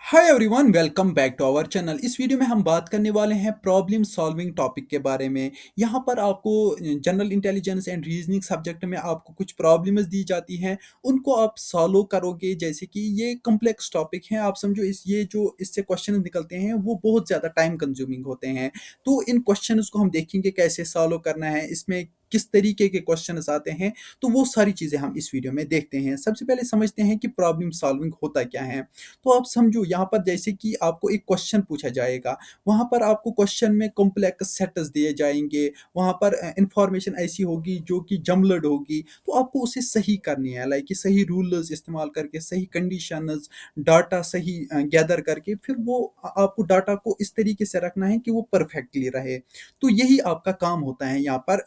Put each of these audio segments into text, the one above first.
Hi everyone, welcome back to our channel. इस video में हम बात करने वाले हैं प्रॉब्लम सॉल्विंग टॉपिक के बारे में। यहाँ पर आपको general intelligence and reasoning subject में आपको कुछ प्रॉब्लम्स दी जाती हैं, उनको आप सॉल्व करोगे। जैसे कि ये कॉम्प्लेक्स टॉपिक है, आप समझो इस ये जो इससे क्वेश्चन निकलते हैं वो बहुत ज़्यादा टाइम कंज्यूमिंग होते हैं। तो इन क्वेश्चंस को हम देखेंगे कैसे सॉल्व करना है, इसमें किस तरीके के क्वेश्चंस आते हैं। तो वो सारी चीज़ें हम इस वीडियो में देखते हैं। सबसे पहले समझते हैं कि प्रॉब्लम सॉल्विंग होता क्या है। तो आप समझो यहाँ पर जैसे कि आपको एक क्वेश्चन पूछा जाएगा, वहाँ पर आपको क्वेश्चन में कॉम्प्लेक्स सेट्स दिए जाएंगे, वहाँ पर इंफॉर्मेशन ऐसी होगी जो कि जमलड होगी, तो आपको उसे सही करनी है। लाइक कि सही रूल्स इस्तेमाल करके, सही कंडीशंस, डाटा सही गैदर करके, फिर वो आपको डाटा को इस तरीके से रखना है कि वो परफेक्टली रहे। तो यही आपका काम होता है यहाँ पर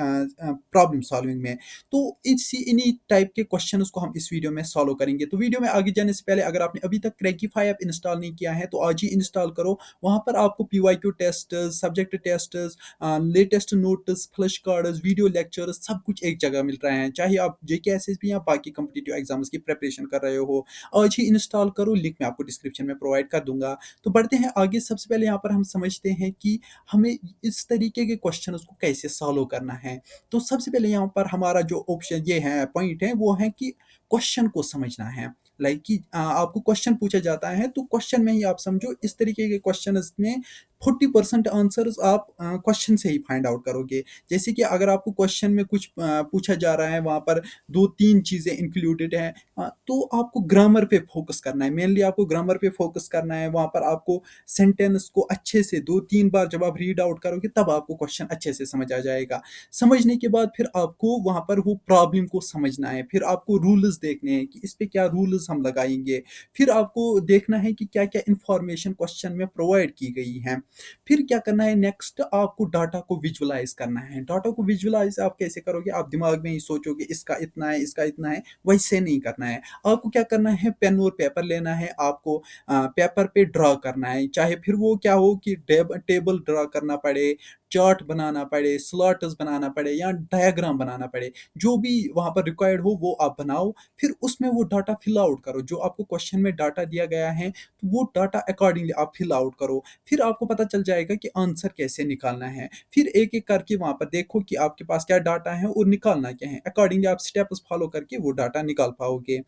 प्रॉब्लम सॉल्विंग में। तो इसी इन्हीं टाइप के क्वेश्चंस को हम इस वीडियो में सॉल्व करेंगे। तो वीडियो में आगे जाने से पहले अगर आपने अभी तक क्रैकीफाई ऐप इंस्टॉल नहीं किया है तो आज ही इंस्टॉल करो। वहाँ पर आपको PYQ test, subject test, latest notes, flash cards, video lectures सब कुछ एक जगह मिल रहे हैं। चाहे आप जेके एसएसबी या बाकी कम्पिटिटिव एग्जाम्स की प्रिपरेशन कर रहे हो, आज ही इंस्टॉल करो। लिंक मैं आपको डिस्क्रिप्शन में प्रोवाइड कर दूंगा। तो बढ़ते हैं आगे। सबसे पहले यहाँ पर हम समझते हैं कि हमें इस तरीके के क्वेश्चन को कैसे सॉल्व करना है। तो सबसे पहले यहाँ पर हमारा जो ऑप्शन ये है, पॉइंट है, वो है कि क्वेश्चन को समझना है। लाइक कि आपको क्वेश्चन पूछा जाता है तो क्वेश्चन में ही आप समझो इस तरीके के क्वेश्चन में 40% आंसर्स आप क्वेश्चन से ही फाइंड आउट करोगे। जैसे कि अगर आपको क्वेश्चन में कुछ पूछा जा रहा है, वहाँ पर दो तीन चीज़ें इंक्लूडेड हैं, तो आपको ग्रामर पे फोकस करना है। मेनली आपको ग्रामर पे फोकस करना है। वहाँ पर आपको सेंटेंस को अच्छे से दो तीन बार जब आप रीड आउट करोगे तब आपको क्वेश्चन अच्छे से समझ आ जाएगा। समझने के बाद फिर आपको वहाँ पर वो प्रॉब्लम को समझना है। फिर आपको रूल्स देखने हैं कि इस पे क्या रूल्स हम लगाएंगे। फिर आपको देखना है कि क्या क्या इंफॉर्मेशन क्वेश्चन में प्रोवाइड की गई है। फिर क्या करना है, नेक्स्ट आपको डाटा को विजुअलाइज करना है। डाटा को विजुअलाइज आप कैसे करोगे, आप दिमाग में ही सोचोगे इसका इतना है, इसका इतना है, वैसे नहीं करना है। आपको क्या करना है, पेन और पेपर लेना है, आपको पेपर पे ड्रॉ करना है। चाहे फिर वो क्या हो कि टेबल ड्रॉ करना पड़े, चार्ट बनाना पड़े, स्लॉट्स बनाना पड़े या डायग्राम बनाना पड़े, जो भी वहाँ पर रिक्वायर्ड हो वो आप बनाओ। फिर उसमें वो डाटा फिल आउट करो। जो आपको क्वेश्चन में डाटा दिया गया है तो वो डाटा अकॉर्डिंगली आप फिल आउट करो। फिर आपको पता चल जाएगा कि आंसर कैसे निकालना है। फिर एक एक करके वहाँ पर देखो कि आपके पास क्या डाटा है और निकालना क्या है। अकॉर्डिंगली आप स्टेप्स फॉलो करके वो डाटा निकाल पाओगे।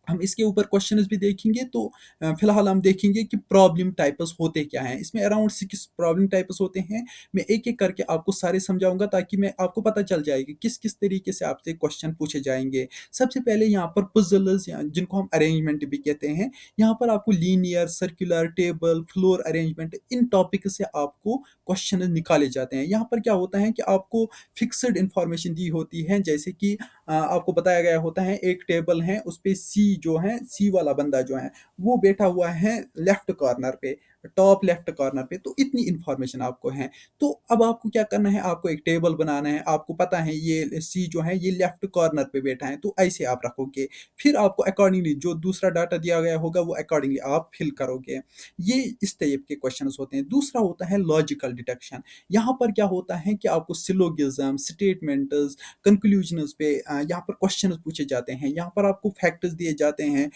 हम इसके ऊपर क्वेश्चंस भी देखेंगे। तो फिलहाल हम देखेंगे कि प्रॉब्लम टाइप्स होते क्या हैं। इसमें अराउंड 6 प्रॉब्लम टाइप्स होते हैं। मैं एक एक करके आपको सारे समझाऊंगा ताकि मैं आपको पता चल जाए कि किस किस तरीके से आपसे क्वेश्चन पूछे जाएंगे। सबसे पहले यहाँ पर पजल्स, जिनको हम अरेंजमेंट भी कहते हैं, यहाँ पर आपको linear, circular, table, floor arrangement, इन टॉपिक से आपको क्वेश्चन निकाले जाते हैं। यहाँ पर क्या होता है कि आपको फिक्स्ड इंफॉर्मेशन दी होती है। जैसे कि आपको बताया गया होता है एक टेबल है, उस पे सी जो है, सी वाला बंदा जो है वो बैठा हुआ है लेफ्ट कॉर्नर पे, टॉप लेफ्ट कॉर्नर पे। तो इतनी इंफॉर्मेशन आपको है। तो अब आपको क्या करना है, आपको एक टेबल बनाना है। आपको पता है ये सी जो है ये लेफ्ट कॉर्नर पे बैठा है, तो ऐसे आप रखोगे। फिर आपको अकॉर्डिंगली जो दूसरा डाटा दिया गया होगा वो अकॉर्डिंगली आप फिल करोगे। ये इस टाइप के क्वेश्चन होते हैं। दूसरा होता है लॉजिकल डिडक्शन। यहाँ पर क्या होता है कि आपको सिलोगिज्म, स्टेटमेंट्स, कंक्लूजन्स पे यहाँ पर क्वेश्चन पूछे जाते हैं। यहाँ पर आपको फैक्ट्स दिए जाते हैं।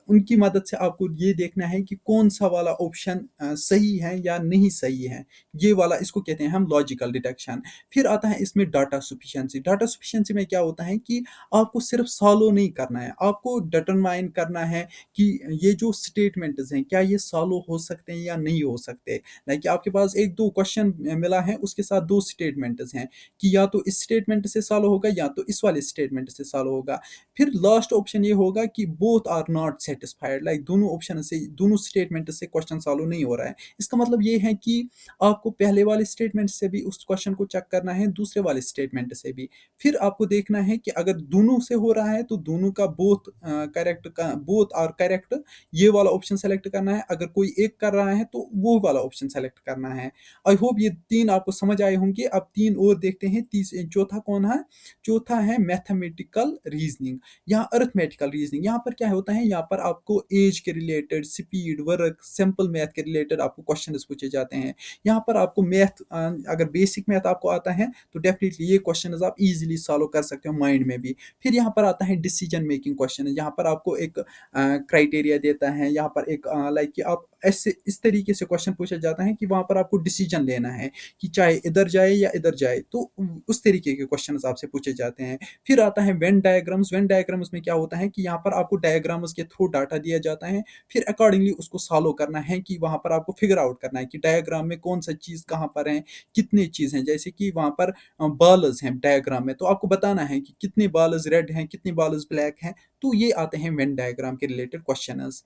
उनकी मदद से आपको ये देखना है कि कौन सा वाला ऑप्शन सही है या नहीं सही है। ये वाला इसको कहते हैं हम लॉजिकल डिडक्शन। फिर आता है इसमें डाटा सुफिशियंसी। डाटा सुफिशियंसी में क्या होता है कि आपको सिर्फ सॉल्व नहीं करना है, आपको डिटरमाइन करना है कि ये जो स्टेटमेंट्स हैं क्या ये सॉल्व हो सकते हैं या नहीं हो सकते। लाइक आपके पास एक दो क्वेश्चन मिला है, उसके साथ दो स्टेटमेंट्स हैं कि या तो इस स्टेटमेंट से सॉल्व होगा या तो इस वाले स्टेटमेंट से सॉल्व होगा। फिर लास्ट ऑप्शन ये होगा कि both are not satisfied. Like दोनों ऑप्शन से, दोनों स्टेटमेंट से क्वेश्चन सॉल्व नहीं हो रहा है। इसका मतलब ये है कि आपको पहले वाले स्टेटमेंट से भी उस क्वेश्चन को चेक करना है, दूसरे वाले स्टेटमेंट से भी। फिर आपको देखना है कि अगर दोनों से हो रहा है तो दोनों का बोथ करेक्ट का, बोथ आर करेक्ट, ये वाला ऑप्शन सेलेक्ट करना है। अगर कोई एक कर रहा है तो वो वाला ऑप्शन सेलेक्ट करना है। आई होप ये तीन आपको समझ आए होंगे। अब तीन और देखते हैं। चौथा कौन है, चौथा है मैथमेटिकल रीजनिंग या अरिथमेटिकल रीजनिंग। यहाँ पर क्या होता है, यहाँ पर आपको एज के related, speed, work, simple math math के रिलेटेड आपको क्वेश्चंस पूछे जाते हैं। यहाँ पर आपको मैथ अगर बेसिक मैथ आपको आता है तो डेफिनेटली ये क्वेश्चंस आप इजीली सॉल्व कर सकते हो माइंड में भी। फिर यहाँ पर आता है डिसीजन मेकिंग क्वेश्चन, यहाँ पर आपको एक क्राइटेरिया देता है, यहाँ पर एक लाइक कि आप ऐसे इस तरीके से क्वेश्चन पूछा जाता है कि वहाँ पर आपको डिसीजन लेना है कि चाहे इधर जाए या इधर जाए, तो उस तरीके के क्वेश्चंस आपसे पूछे जाते हैं। फिर आता है वेन डायग्राम्स। वेन डायग्राम्स में क्या होता है कि यहाँ पर आपको डायग्राम्स के थ्रू डाटा दिया जाता है, फिर अकॉर्डिंगली उसको सॉल्व करना है कि वहाँ पर आपको फिगर आउट करना है कि डायग्राम में कौन सा चीज़ कहाँ पर है, कितनी चीज़ हैं। जैसे कि वहाँ पर बॉल्स हैं डायग्राम में, तो आपको बताना है कि कितने बॉल्स रेड हैं, कितने बॉल्स ब्लैक हैं। तो ये आते हैं वेन डायग्राम के रिलेटेड क्वेश्चंस।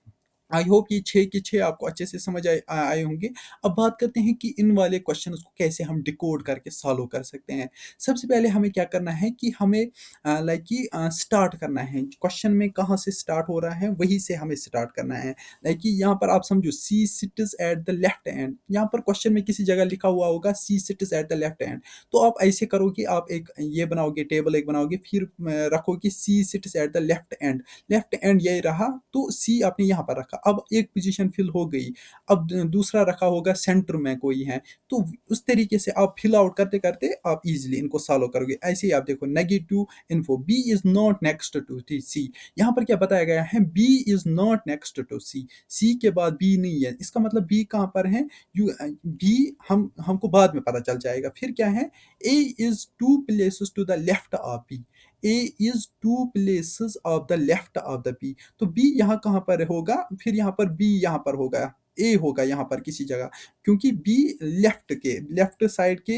आई होप ये 6 के 6 आपको अच्छे से समझ आए होंगे। अब बात करते हैं कि इन वाले क्वेश्चंस को कैसे हम डिकोड करके सॉल्व कर सकते हैं। सबसे पहले हमें क्या करना है कि हमें लाइक कि स्टार्ट करना है। क्वेश्चन में कहाँ से स्टार्ट हो रहा है, वहीं से हमें स्टार्ट करना है। लाइक कि यहाँ पर आप समझो C sits at the left end, यहाँ पर क्वेश्चन में किसी जगह लिखा हुआ होगा C sits at the left end. तो आप ऐसे करोगे, आप एक ये बनाओगे, टेबल एक बनाओगे, फिर रखोगे C sits at the left end. Left end ये रहा, तो सी आपने यहाँ पर रखा। अब एक पोजीशन फिल हो गई, अब दूसरा रखा होगा सेंटर में कोई है, तो उस तरीके से आप फिल आउट करते करते आप इजीली इनको सॉल्व करोगे। ऐसे ही आप देखो negative info, B is not next to C. यहाँ पर क्या बताया गया है, B is not next to C के बाद बी नहीं है, इसका मतलब बी कहाँ पर है, यू बी हमको बाद में पता चल जाएगा। फिर क्या है, A is two places to the left of B. A is two places of the left of the B, तो बी यहाँ कहाँ पर होगा, फिर यहाँ पर बी यहाँ पर होगा, ए होगा यहाँ पर किसी जगह, क्योंकि बी लेफ्ट साइड के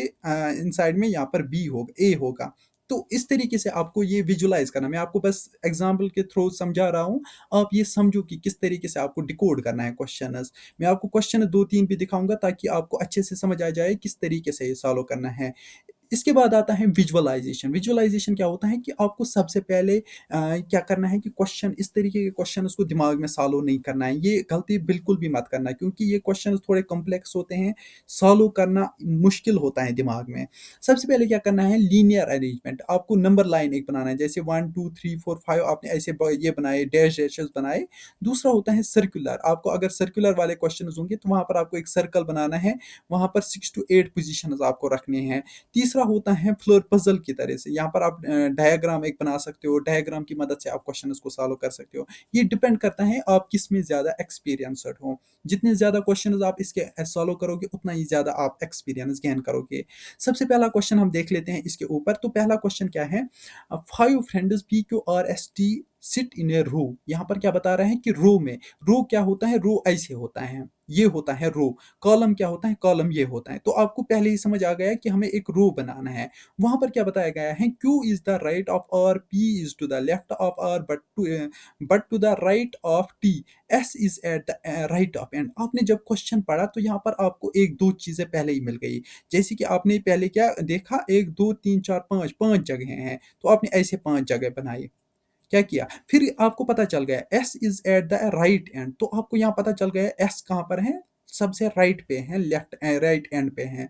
इन साइड में यहाँ पर बी होगा, ए होगा। तो इस तरीके से आपको ये विजुलाइज करना, मैं आपको बस एग्जाम्पल के थ्रू समझा रहा हूँ, आप ये समझो कि किस तरीके से आपको डिकोड करना है क्वेश्चन। मैं आपको क्वेश्चन 2-3 भी दिखाऊंगा ताकि आपको अच्छे से समझ आ जाए किस तरीके से ये सॉल्व करना है। इसके बाद आता है विजुअलाइजेशन। विजुअलाइजेशन क्या होता है कि आपको सबसे पहले क्या करना है कि क्वेश्चन, इस तरीके के क्वेश्चन उसको दिमाग में सॉल्व नहीं करना है। ये गलती बिल्कुल भी मत करना, क्योंकि ये क्वेश्चन थोड़े कॉम्प्लेक्स होते हैं, सॉल्व करना मुश्किल होता है दिमाग में। सबसे पहले क्या करना है, लीनियर अरेंजमेंट। आपको नंबर लाइन एक बनाना है, जैसे 1 2 3 4 5 आपने ऐसे ये बनाए, डैश डैशेस बनाए। दूसरा होता है सर्कुलर। आपको अगर सर्कुलर वाले क्वेश्चन होंगे तो वहां पर आपको एक सर्कल बनाना है, वहां पर 6 to 8 पोजिशन आपको रखने हैं। तीसरा होता है फ्लोर पजल की तरह से, यहाँ पर आप डायग्राम एक बना सकते हो, डायग्राम की मदद से आप क्वेश्चन को सॉल्व कर सकते हो। ये डिपेंड करता है आप किस में ज़्यादा एक्सपीरियंसड हो। जितने ज़्यादा क्वेश्चन आप इसके सॉल्व करोगे, उतना ही ज़्यादा आप एक्सपीरियंस गेन करोगे। सबसे पहला क्वेश्चन हम देख लेते हैं इसके ऊपर। तो पहला क्वेश्चन क्या है, 5 फ्रेंड्स PQRST सिट इन ए रो। यहाँ पर क्या बता रहे हैं कि रो में, रो क्या होता है, रो ऐसे होता है, ये होता है रो। कॉलम क्या होता है, कॉलम ये होता है। तो आपको पहले ही समझ आ गया कि हमें एक रो बनाना है। वहां पर क्या बताया गया है, Q is the right of R, P is to the left of R, but to the right of T, S is at the right of end. आपने जब क्वेश्चन पढ़ा तो यहाँ पर आपको एक दो चीजें पहले ही मिल गई। जैसे कि आपने पहले क्या देखा, 1 2 3 4 5 5 जगह हैं, तो आपने ऐसे 5 जगह बनाई। क्या किया, फिर आपको पता चल गया S is at the right and, तो आपको यहाँ पता चल गया एस कहाँ पर है, सबसे राइट पे है, लेफ्ट राइट एंड पे है।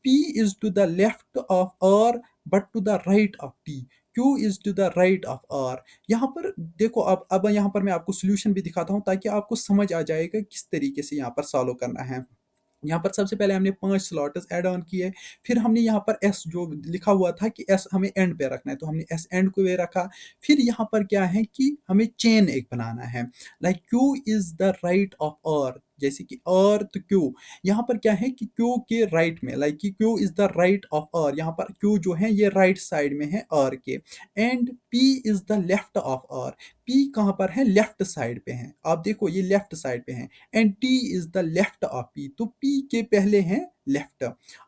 P is to the left of R but to the right of T. Q is to the right of R. यहाँ पर देखो, अब यहाँ पर मैं आपको सोल्यूशन भी दिखाता हूँ ताकि आपको समझ आ जाएगा किस तरीके से यहाँ पर सॉल्व करना है। यहाँ पर सबसे पहले हमने 5 स्लॉट्स ऐड ऑन किए, फिर हमने यहाँ पर एस जो लिखा हुआ था कि एस हमें एंड पे रखना है, तो हमने एस एंड को वे रखा। फिर यहाँ पर क्या है कि हमें चेन एक बनाना है, like Q is the right of और, जैसे कि और तो क्यू, यहाँ पर क्या है कि क्यू के राइट में, लाइक कि Q is the right of और, यहाँ पर क्यू जो है ये राइट साइड में है और के। And P is the left of और, पी कहाँ पर है, लेफ्ट साइड पे है, आप देखो ये लेफ्ट साइड पे है। And T is the left of P, तो पी के पहले हैं लेफ्ट।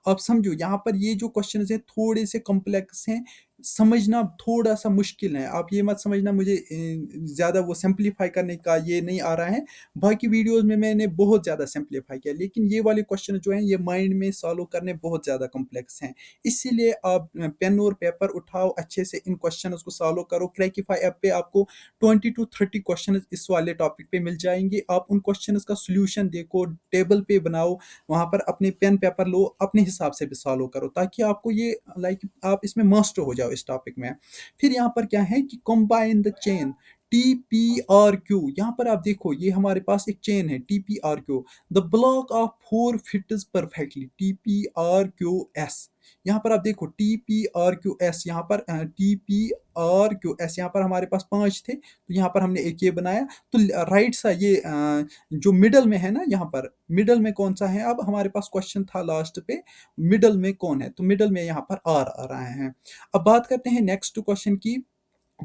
अब समझो यहाँ पर ये जो क्वेश्चन है थोड़े से कॉम्प्लेक्स हैं, समझना थोड़ा सा मुश्किल है। आप ये मत समझना मुझे ज़्यादा वो सिंप्लीफाई करने का ये नहीं आ रहा है, बाकी वीडियोस में मैंने बहुत ज़्यादा सिंप्लीफाई किया, लेकिन ये वाले क्वेश्चन जो हैं ये माइंड में सॉल्व करने बहुत ज़्यादा कॉम्प्लेक्स हैं। इसीलिए आप पेन और पेपर उठाओ, अच्छे से इन क्वेश्चन को सॉल्व करो। क्रैकिफाई ऐप पे आपको 20 to 30 क्वेश्चन इस वाले टॉपिक पे मिल जाएंगे। आप उन क्वेश्चन का सोल्यूशन देखो, टेबल पे बनाओ, वहाँ पर अपने पेन पेपर लो, अपने हिसाब से भी सॉल्व करो, ताकि आपको ये लाइक आप इसमें मास्टर हो जाओ इस टॉपिक में। फिर यहाँ पर क्या है कि कंबाइन द चेन, TPRQ, यहाँ पर आप देखो ये हमारे पास एक चेन है TPRQ, the block of 4 fits perfectly, TPRQS। यहाँ पर आप देखो TPRQS, यहाँ पर TPRQS, यहाँ पर हमारे पास 5 थे, तो यहाँ पर हमने एक ये बनाया। तो राइट सा ये जो मिडल में है ना, यहाँ पर मिडल में कौन सा है, अब हमारे पास क्वेश्चन था लास्ट पे मिडल में कौन है, तो मिडल में यहाँ पर आर आ रहा है। अब बात करते हैं नेक्स्ट क्वेश्चन की।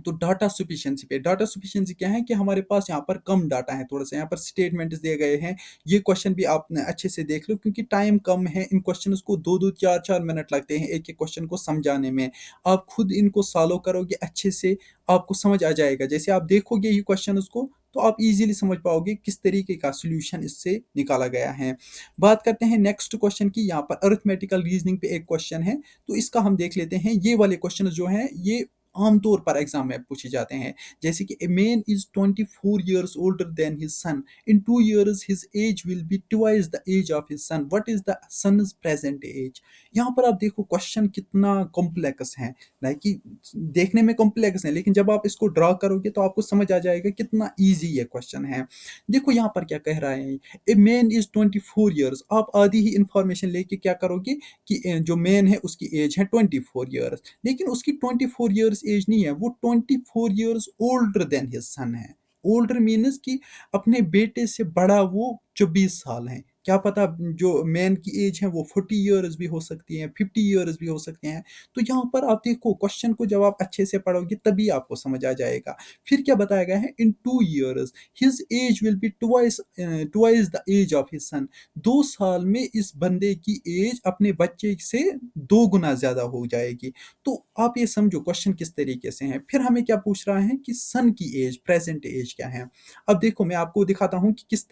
तो डाटा सफिशिएंसी पे, डाटा सफिशिएंसी क्या है कि हमारे पास यहाँ पर कम डाटा है, थोड़ा सा यहाँ पर स्टेटमेंट्स दिए गए हैं। ये क्वेश्चन भी आपने अच्छे से देख लो, क्योंकि टाइम कम है, इन क्वेश्चंस को 2-2 4-4 मिनट लगते हैं एक एक क्वेश्चन को समझाने में। आप खुद इनको सॉल्व करोगे अच्छे से, आपको समझ आ जाएगा। जैसे आप देखोगे ये क्वेश्चन को, तो आप इजीली समझ पाओगे किस तरीके का सॉल्यूशन इससे निकाला गया है। बात करते हैं नेक्स्ट क्वेश्चन की। यहाँ पर अरिथमेटिकल रीजनिंग पे एक क्वेश्चन है, तो इसका हम देख लेते हैं। ये वाले क्वेश्चन जो हैं ये आमतौर पर एग्जाम में पूछे जाते हैं। जैसे कि a man is 24 years older than his son, in 2 years his age will be twice the age of his son, what is the son's present age। यहाँ पर आप देखो क्वेश्चन कितना कॉम्प्लेक्स है, लाइक कि देखने में कॉम्प्लेक्स है, लेकिन जब आप इसको ड्रा करोगे तो आपको समझ आ जाएगा कितना ईजी ये क्वेश्चन है। देखो यहाँ पर क्या कह रहा है, ए मैन इज 24 years, आप आधी ही इंफॉर्मेशन लेके क्या करोगे कि जो मैन है उसकी एज है 24 years, लेकिन उसकी 24 years एज नहीं है, वो 24 years older than his son है। ओल्डर मीन्स कि अपने बेटे से बड़ा वो 24 साल है। क्या पता जो मैन की एज है वो 40 years भी हो सकती है, 50 years भी हो सकते हैं। तो यहाँ पर आप देखो क्वेश्चन को जब आप अच्छे से पढ़ोगे तभी आपको समझ आ जाएगा। फिर क्या बताया गया है, in 2 years his age will be twice the age of his son. 2 साल में इस बंदे की एज अपने बच्चे से 2 गुना ज्यादा हो जाएगी। तो आप ये समझो क्वेश्चन किस तरीके से है। फिर हमें क्या पूछ रहा है कि सन की एज, प्रेजेंट एज क्या है। अब देखो मैं आपको दिखाता हूँ कि किस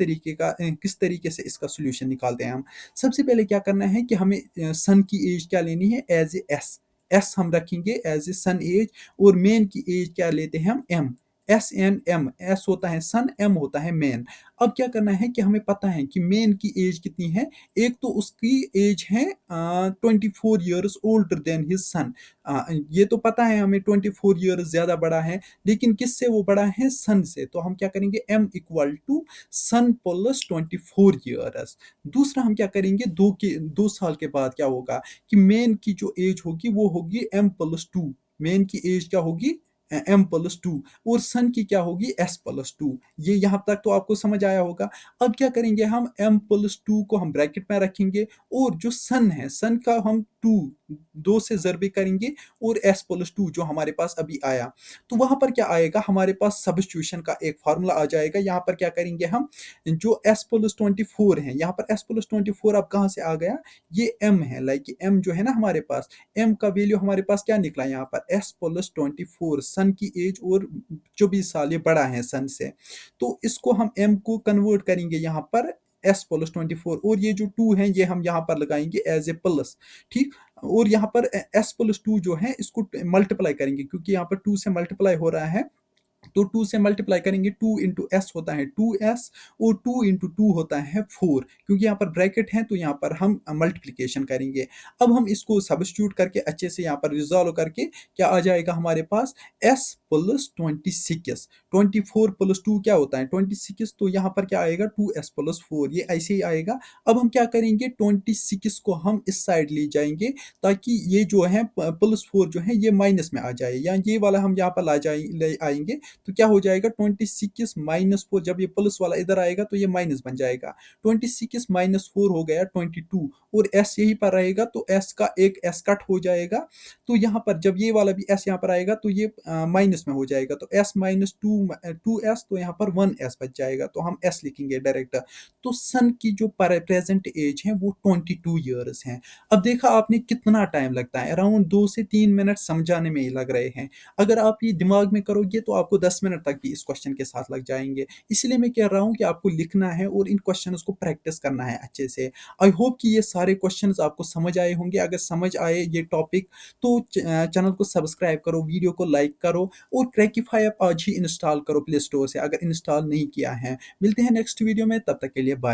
तरीके से इसका सोल्यूशन निकालते हैं हम। सबसे पहले क्या करना है कि हमें सन की एज क्या लेनी है, एज ए एस। एस हम रखेंगे एज ए सन एज, और मेन की एज क्या लेते हैं हम, एम। SN M, एस होता है सन, एम होता है मेन। अब क्या करना है कि हमें पता है कि मेन की एज कितनी है। एक तो उसकी एज है 24 years ओल्डर देन हिज सन। ये तो पता है हमें 24 years ज्यादा बड़ा है, लेकिन किससे वो बड़ा है, सन से। तो हम क्या करेंगे, M equal to son plus 24 years। दूसरा हम क्या करेंगे, 2 साल के बाद क्या होगा कि मेन की जो एज होगी वो होगी M+2। मेन की एज क्या होगी, M+2, और सन की क्या होगी, S+2। ये यहाँ तक तो आपको समझ आया होगा। अब क्या करेंगे हम, M+2 को हम ब्रैकेट में रखेंगे, और जो सन है, सन का हम 2 से ज़रबे करेंगे, और S+2 जो हमारे पास अभी आया, तो वहां पर क्या आएगा, हमारे पास सब्स्टिट्यूशन का एक फार्मूला आ जाएगा। यहाँ पर क्या करेंगे हम, जो S+24 है, यहाँ पर S+24 अब कहाँ से आ गया, ये M है, लाइक M जो है ना हमारे पास, M का वैल्यू हमारे पास क्या निकला यहाँ पर, S+24, सन की एज और 24 साल ये बड़ा है सन से। तो इसको हम M को कन्वर्ट करेंगे यहाँ पर S+24, और ये जो 2 है ये हम यहाँ पर लगाएंगे एज ए प्लस, ठीक। और यहाँ पर S+2 जो है इसको मल्टीप्लाई करेंगे, क्योंकि यहाँ पर 2 से मल्टीप्लाई हो रहा है, तो 2 से मल्टीप्लाई करेंगे, 2 इंटू एस होता है 2s, और 2 इंटू 2 होता है 4, क्योंकि यहाँ पर ब्रैकेट है तो यहाँ पर हम मल्टीप्लिकेशन करेंगे। अब हम इसको सब्स्टिट्यूट करके अच्छे से यहाँ पर रिजॉल्व करके क्या आ जाएगा हमारे पास, S+26। 24+2 क्या होता है 26, तो यहाँ पर क्या आएगा 2s+4, ये ऐसे ही आएगा। अब हम क्या करेंगे, 26 को हम इस साइड ले जाएंगे, ताकि ये जो है +4 जो है ये माइनस में आ जाए, या ये वाला हम यहाँ पर ले आएंगे, तो क्या हो जाएगा 26-4, जब ये प्लस वाला इधर आएगा तो ये माइनस बन जाएगा। 26-4 हो गया 22, और एस यहीं पर रहेगा, तो एस का एक एस कट हो जाएगा। तो यहाँ पर जब ये वाला भी एस यहाँ पर आएगा तो ये माइनस में हो जाएगा, तो S-2 तो यहाँ पर 1s बच जाएगा, तो हम एस लिखेंगे डायरेक्ट। तो सन की जो प्रेजेंट एज है वो 22 ईयर्स है। अब देखा आपने कितना टाइम लगता है, अराउंड 2 से 3 मिनट समझाने में ही लग रहे हैं। अगर आप ये दिमाग में करोगे तो आपको 10 मिनट तक भी इस क्वेश्चन के साथ लग जाएंगे। इसलिए मैं कह रहा हूँ कि आपको लिखना है और इन क्वेश्चंस को प्रैक्टिस करना है अच्छे से। आई होप कि ये सारे क्वेश्चंस आपको समझ आए होंगे। अगर समझ आए ये टॉपिक, तो चैनल को सब्सक्राइब करो, वीडियो को लाइक करो, और क्रैकिफाई ऐप आज ही इंस्टॉल करो प्ले स्टोर से, अगर इंस्टॉल नहीं किया है। मिलते हैं नेक्स्ट वीडियो में, तब तक के लिए बाय।